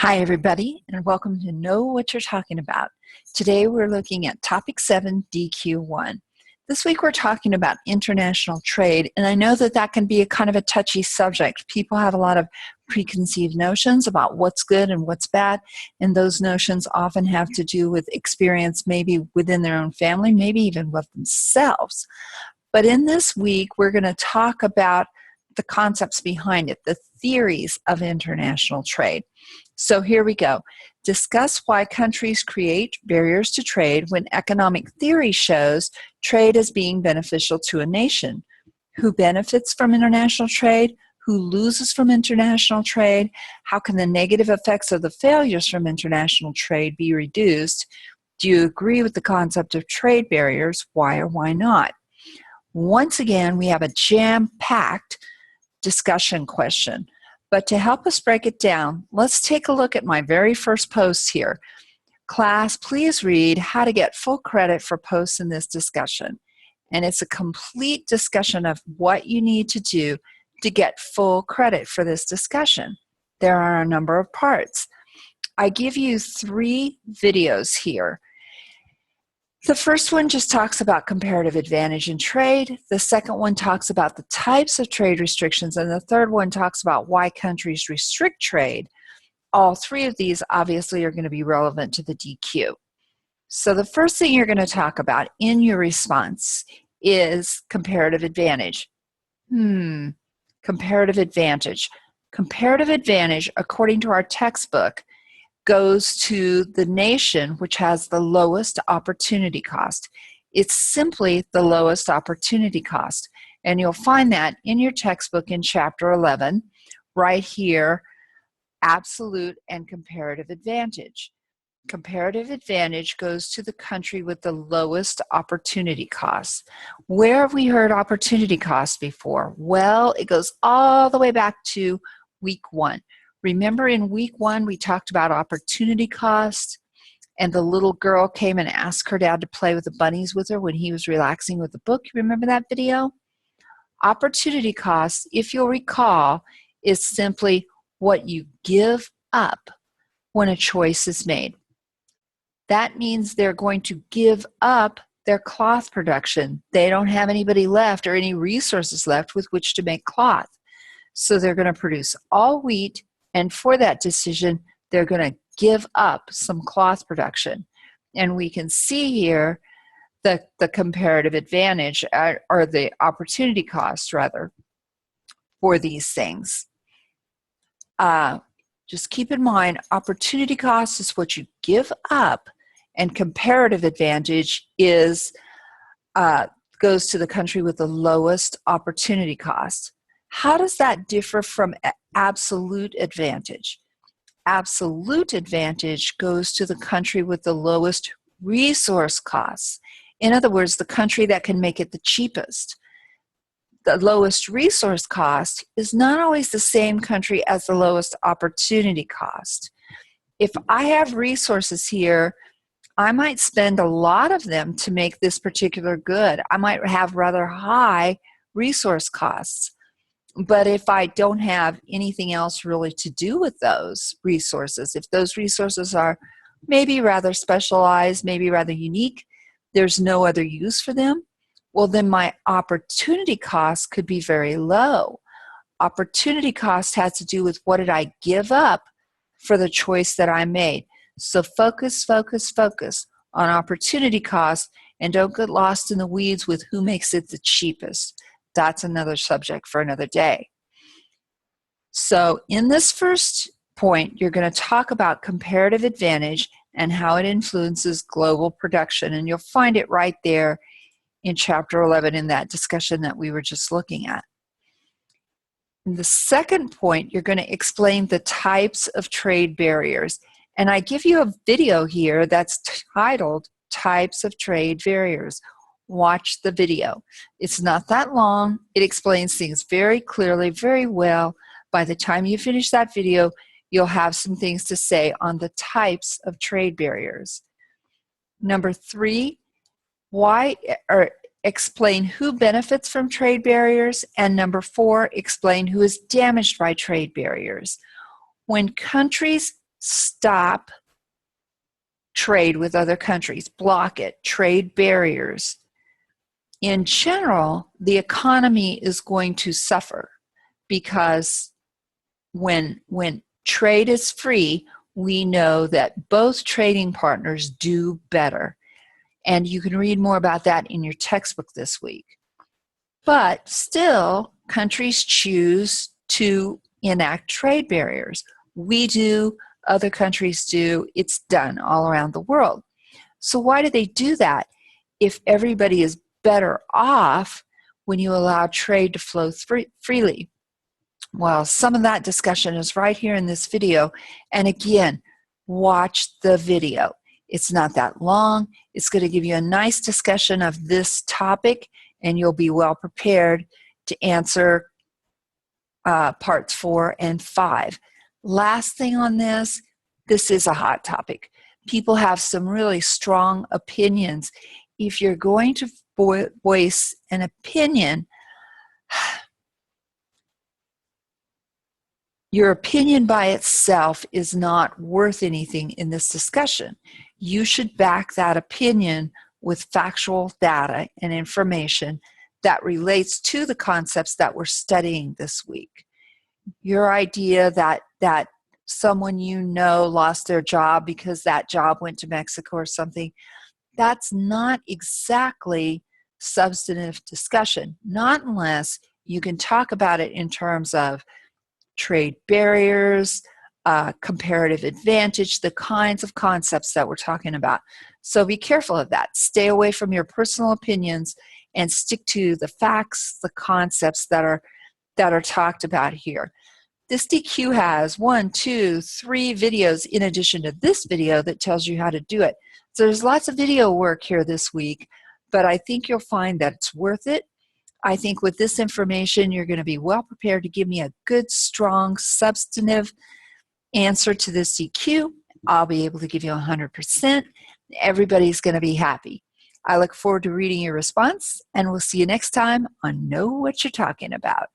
Hi, everybody, and welcome to Know What You're Talking About. Today, we're looking at Topic 7, DQ1. This week, we're talking about international trade, and I know that that can be a kind of a touchy subject. People have a lot of preconceived notions about what's good and what's bad, and those notions often have to do with experience maybe within their own family, maybe even with themselves. But in this week, we're going to talk about the concepts behind it, the theories of international trade. So here we go. Discuss why countries create barriers to trade when economic theory shows trade as being beneficial to a nation. Who benefits from international trade? Who loses from international trade? How can the negative effects of the failures from international trade be reduced? Do you agree with the concept of trade barriers? Why or why not? Once again, we have a jam-packed discussion question. But to help us break it down, let's take a look at my very first post here. Class, please read how to get full credit for posts in this discussion. And it's a complete discussion of what you need to do to get full credit for this discussion. There are a number of parts. I give you 3 videos here. The first one just talks about comparative advantage in trade. The second one talks about the types of trade restrictions. And the third one talks about why countries restrict trade. All 3 of these obviously are going to be relevant to the DQ. So the first thing you're going to talk about in your response is comparative advantage. Comparative advantage. Comparative advantage, according to our textbook, goes to the nation which has the lowest opportunity cost. It's simply the lowest opportunity cost. And you'll find that in your textbook in Chapter 11, right here, absolute and comparative advantage. Comparative advantage goes to the country with the lowest opportunity costs. Where have we heard opportunity costs before? Well, it goes all the way back to week 1. Remember in week 1, we talked about opportunity cost, and the little girl came and asked her dad to play with the bunnies with her when he was relaxing with the book. You remember that video? Opportunity cost, if you'll recall, is simply what you give up when a choice is made. That means they're going to give up their cloth production. They don't have anybody left or any resources left with which to make cloth. So they're going to produce all wheat, and for that decision, they're going to give up some cloth production. And we can see here the comparative advantage, or the opportunity cost, rather, for these things. Just keep in mind, opportunity cost is what you give up, and comparative advantage is goes to the country with the lowest opportunity cost. How does that differ from absolute advantage? Absolute advantage goes to the country with the lowest resource costs. In other words, the country that can make it the cheapest. The lowest resource cost is not always the same country as the lowest opportunity cost. If I have resources here, I might spend a lot of them to make this particular good. I might have rather high resource costs. But if I don't have anything else really to do with those resources, if those resources are maybe rather specialized, maybe rather unique, there's no other use for them, well, then my opportunity cost could be very low. Opportunity cost has to do with what did I give up for the choice that I made. So focus, focus, focus on opportunity cost, and don't get lost in the weeds with who makes it the cheapest. That's another subject for another day. So in this first point, you're going to talk about comparative advantage and how it influences global production. And you'll find it right there in Chapter 11 in that discussion that we were just looking at. In the second point, you're going to explain the types of trade barriers. And I give you a video here that's titled Types of Trade Barriers. Watch the video. It's not that long. It explains things very clearly, very well. By the time you finish that video, you'll have some things to say on the types of trade barriers. Number 3, explain who benefits from trade barriers. And number 4, explain who is damaged by trade barriers. When countries stop trade with other countries, block it, trade barriers. In general, the economy is going to suffer because when trade is free, we know that both trading partners do better. And you can read more about that in your textbook this week. But still, countries choose to enact trade barriers. We do, other countries do, it's done all around the world. So why do they do that if everybody is better off when you allow trade to flow freely? Well, some of that discussion is right here in this video. And again, watch the video. It's not that long. It's going to give you a nice discussion of this topic, and you'll be well prepared to answer parts 4 and 5. Last thing on this is a hot topic. People have some really strong opinions. If you're going to voice an opinion, your opinion by itself is not worth anything in this discussion. You should back that opinion with factual data and information that relates to the concepts that we're studying this week. Your idea that someone you know lost their job because that job went to Mexico or something, that's not exactly substantive discussion, not unless you can talk about it in terms of trade barriers, comparative advantage, the kinds of concepts that we're talking about. So be careful of that. Stay away from your personal opinions and stick to the facts, the concepts that are talked about here. This DQ has 1, 2, 3 videos in addition to this video that tells you how to do it. So there's lots of video work here this week, but I think you'll find that it's worth it. I think with this information, you're going to be well prepared to give me a good, strong, substantive answer to this DQ. I'll be able to give you 100%. Everybody's going to be happy. I look forward to reading your response, and we'll see you next time on Know What You're Talking About.